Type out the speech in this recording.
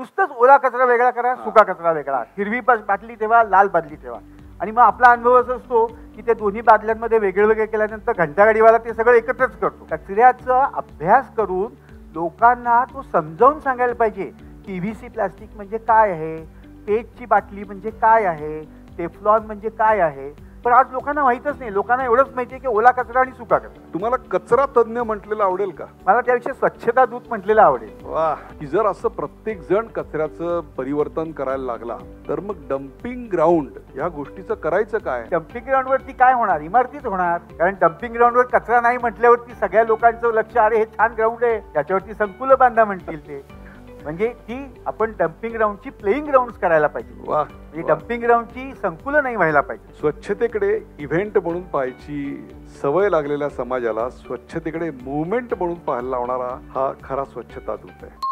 नुसतंच ओला कचरा वेगळा करा, सुका कचरा वेगळा, हिरवी बाटली ठेवा, लाल बादली ठेवा. आणि मग आपला अनुभव असा असतो की ते दोन्ही बादल्यांमध्ये वेगळे केल्यानंतर घंटागाडीवाला ते सगळं एकत्रच करतो. कचऱ्याचा अभ्यास करून लोकांना तो समजावून सांगायला पाहिजे. PVC प्लास्टिक म्हणजे काय आहे, पेटची बाटली म्हणजे काय आहे, टेफ्लॉन म्हणजे काय आहे. पण आज लोकांना माहितच नाही. लोकांना एवढंच माहिती आहे की ओला कचरा आणि सुका कचरा. तुम्हाला कचरा तज्ञ म्हटलेलं आवडेल का? मला त्याविषयी स्वच्छता दूत म्हटलेलं आवडेल. वा, की जर असं प्रत्येक जण कचऱ्याचं परिवर्तन करायला लागला तर मग डम्पिंग ग्राउंड या गोष्टीचं करायचं काय? डम्पिंग ग्राउंड वरती काय होणार? इमारतीच होणार. कारण डम्पिंग ग्राउंड वर कचरा नाही म्हटल्यावरती सगळ्या लोकांचं लक्ष, अरे हे छान ग्राउंड आहे, त्याच्यावरती संकुलं बांधा म्हणतील ते. म्हणजे ती आपण डम्पिंग ग्राउंडची प्लेइंग ग्राउंड करायला पाहिजे. म्हणजे डम्पिंग ग्राउंडची संकुलं नाही व्हायला पाहिजे. स्वच्छतेकडे इव्हेंट म्हणून पाहायची सवय लागलेल्या समाजाला स्वच्छतेकडे मुवमेंट म्हणून पाहायला लावणारा हा खरा स्वच्छता दूत आहे.